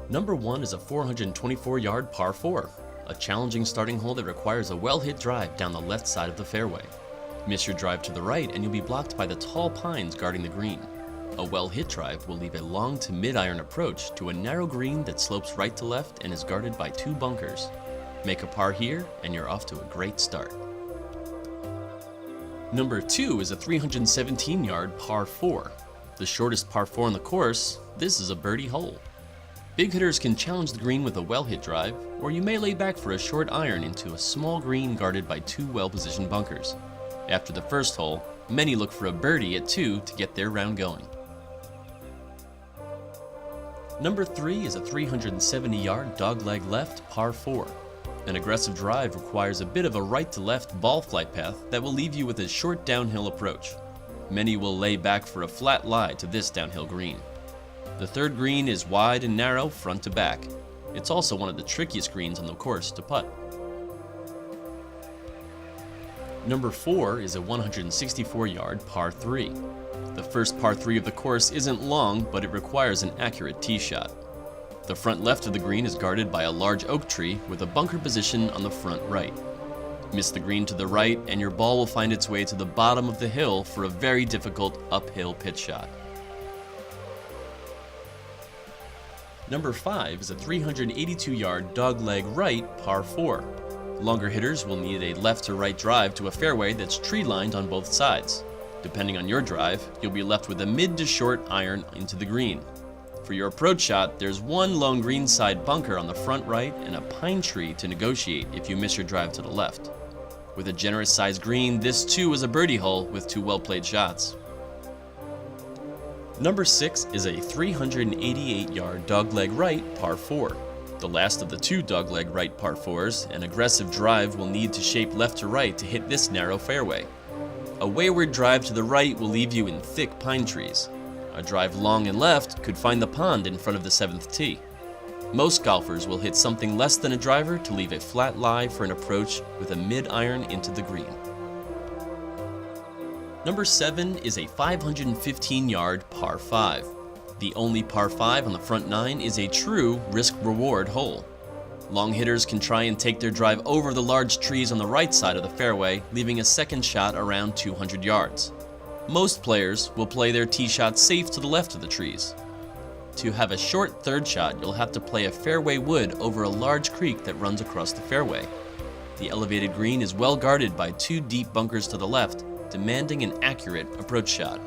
Number 1 is a 424-yard par 4, a challenging starting hole that requires a well-hit drive down the left side of the fairway. Miss your drive to the right and you'll be blocked by the tall pines guarding the green. A well-hit drive will leave a long to mid-iron approach to a narrow green that slopes right to left and is guarded by 2 bunkers. Make a par here and you're off to a great start. Number 2 is a 317-yard par 4. The shortest par 4 on the course, this is a birdie hole. Big hitters can challenge the green with a well-hit drive, or you may lay back for a short iron into a small green guarded by 2 well-positioned bunkers. After the first hole, many look for a birdie at 2 to get their round going. Number 3 is a 370-yard dogleg left par 4. An aggressive drive requires a bit of a right-to-left ball flight path that will leave you with a short downhill approach. Many will lay back for a flat lie to this downhill green. The third green is wide and narrow front to back. It's also one of the trickiest greens on the course to putt. Number 4 is a 164-yard par 3. The first par 3 of the course isn't long, but it requires an accurate tee shot. The front left of the green is guarded by a large oak tree with a bunker position on the front right. Miss the green to the right and your ball will find its way to the bottom of the hill for a very difficult uphill pitch shot. Number 5 is a 382-yard dogleg right par 4. Longer hitters will need a left to right drive to a fairway that's tree-lined on both sides. Depending on your drive, you'll be left with a mid to short iron into the green. For your approach shot, there's one lone greenside bunker on the front right and a pine tree to negotiate if you miss your drive to the left. With a generous sized green, this too is a birdie hole with 2 well-played shots. Number 6 is a 388-yard dogleg right par 4. The last of the 2 dogleg right par 4s, an aggressive drive will need to shape left to right to hit this narrow fairway. A wayward drive to the right will leave you in thick pine trees. A drive long and left could find the pond in front of the 7th tee. Most golfers will hit something less than a driver to leave a flat lie for an approach with a mid-iron into the green. Number 7 is a 515-yard par 5. The only par 5 on the front 9 is a true risk-reward hole. Long hitters can try and take their drive over the large trees on the right side of the fairway, leaving a second shot around 200 yards. Most players will play their tee shot safe to the left of the trees. To have a short third shot, you'll have to play a fairway wood over a large creek that runs across the fairway. The elevated green is well guarded by 2 deep bunkers to the left, demanding an accurate approach shot.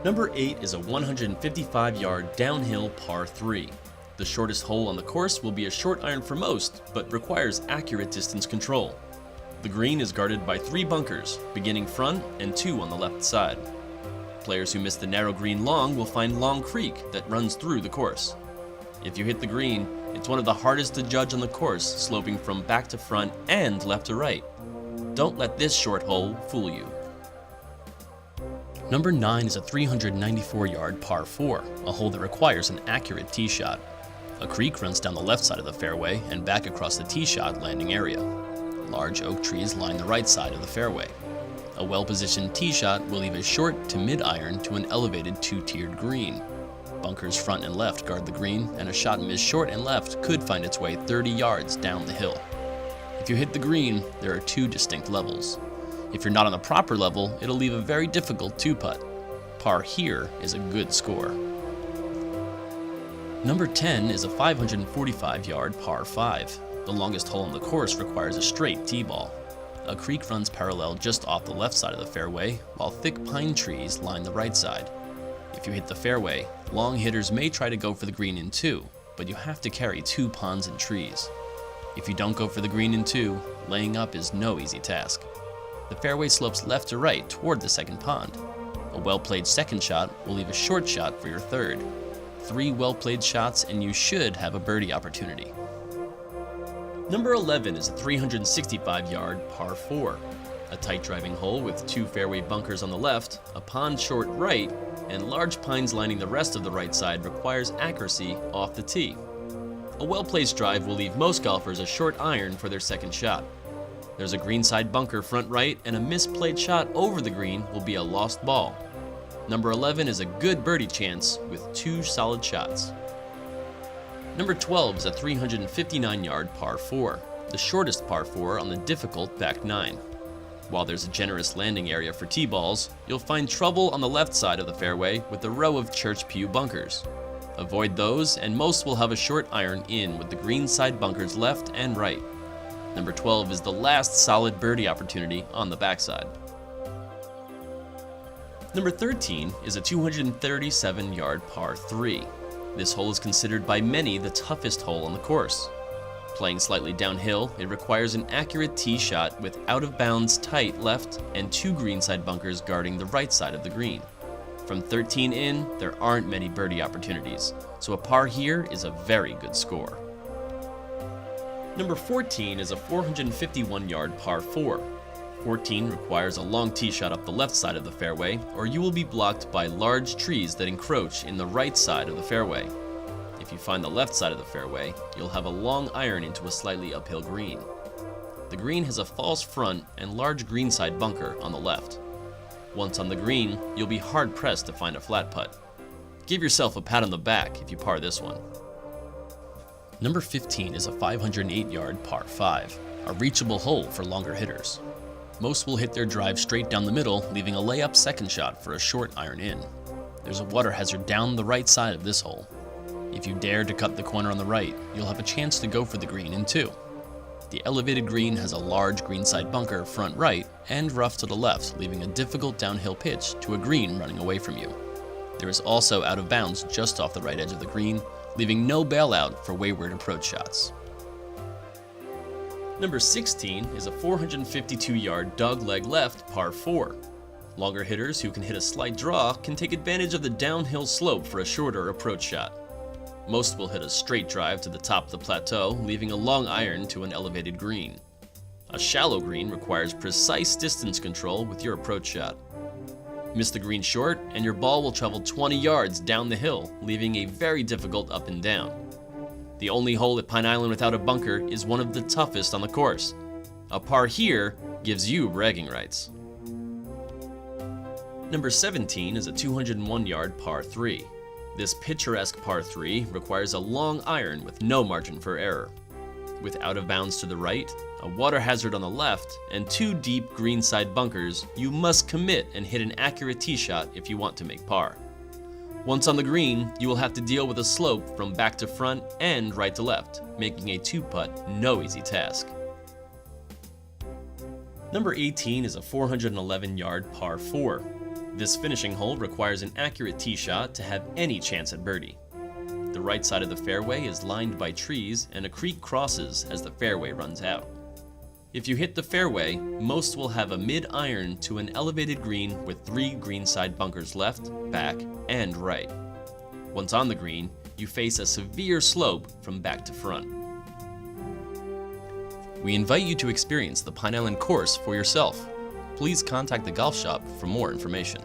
Number 8 is a 155-yard downhill par 3. The shortest hole on the course will be a short iron for most, but requires accurate distance control. The green is guarded by 3 bunkers, beginning front and 2 on the left side. Players who miss the narrow green long will find Long Creek that runs through the course. If you hit the green, it's one of the hardest to judge on the course, sloping from back to front and left to right. Don't let this short hole fool you. Number 9 is a 394-yard par 4, a hole that requires an accurate tee shot. A creek runs down the left side of the fairway and back across the tee shot landing area. Large oak trees line the right side of the fairway. A well-positioned tee shot will leave a short to mid-iron to an elevated 2-tiered green. Bunkers front and left guard the green, and a shot missed short and left could find its way 30 yards down the hill. If you hit the green, there are 2 distinct levels. If you're not on the proper level, it'll leave a very difficult 2-putt. Par here is a good score. Number 10 is a 545-yard par 5. The longest hole on the course requires a straight tee ball. A creek runs parallel just off the left side of the fairway, while thick pine trees line the right side. If you hit the fairway, long hitters may try to go for the green in 2, but you have to carry 2 ponds and trees. If you don't go for the green in 2, laying up is no easy task. The fairway slopes left to right toward the second pond. A well-played second shot will leave a short shot for your third. 3 well-played shots and you should have a birdie opportunity. Number 11 is a 365-yard par 4. A tight driving hole with 2 fairway bunkers on the left, a pond short right, and large pines lining the rest of the right side requires accuracy off the tee. A well-placed drive will leave most golfers a short iron for their second shot. There's a greenside bunker front right, and a misplayed shot over the green will be a lost ball. Number 11 is a good birdie chance with 2 solid shots. Number 12 is a 359-yard par 4, the shortest par 4 on the difficult back 9. While there's a generous landing area for tee balls, you'll find trouble on the left side of the fairway with a row of church pew bunkers. Avoid those, and most will have a short iron in with the green side bunkers left and right. Number 12 is the last solid birdie opportunity on the backside. Number 13 is a 237-yard par 3. This hole is considered by many the toughest hole on the course. Playing slightly downhill, it requires an accurate tee shot with out-of-bounds tight left and 2 greenside bunkers guarding the right side of the green. From 13 in, there aren't many birdie opportunities, so a par here is a very good score. Number 14 is a 451-yard par 4. 14 requires a long tee shot up the left side of the fairway, or you will be blocked by large trees that encroach in the right side of the fairway. If you find the left side of the fairway, you'll have a long iron into a slightly uphill green. The green has a false front and large greenside bunker on the left. Once on the green, you'll be hard-pressed to find a flat putt. Give yourself a pat on the back if you par this one. Number 15 is a 508-yard par 5, a reachable hole for longer hitters. Most will hit their drive straight down the middle, leaving a layup second shot for a short iron in. There's a water hazard down the right side of this hole. If you dare to cut the corner on the right, you'll have a chance to go for the green in 2. The elevated green has a large greenside bunker front right and rough to the left, leaving a difficult downhill pitch to a green running away from you. There is also out of bounds just off the right edge of the green, leaving no bailout for wayward approach shots. Number 16 is a 452-yard dogleg left par 4. Longer hitters who can hit a slight draw can take advantage of the downhill slope for a shorter approach shot. Most will hit a straight drive to the top of the plateau, leaving a long iron to an elevated green. A shallow green requires precise distance control with your approach shot. Miss the green short, and your ball will travel 20 yards down the hill, leaving a very difficult up and down. The only hole at Pine Island without a bunker is one of the toughest on the course. A par here gives you bragging rights. Number 17 is a 201-yard par 3. This picturesque par 3 requires a long iron with no margin for error. With out of bounds to the right, a water hazard on the left, and 2 deep greenside bunkers, you must commit and hit an accurate tee shot if you want to make par. Once on the green, you will have to deal with a slope from back to front and right to left, making a 2-putt no easy task. Number 18 is a 411-yard par 4. This finishing hole requires an accurate tee shot to have any chance at birdie. The right side of the fairway is lined by trees and a creek crosses as the fairway runs out. If you hit the fairway, most will have a mid-iron to an elevated green with 3 greenside bunkers left, back, and right. Once on the green, you face a severe slope from back to front. We invite you to experience the Pine Island course for yourself. Please contact the golf shop for more information.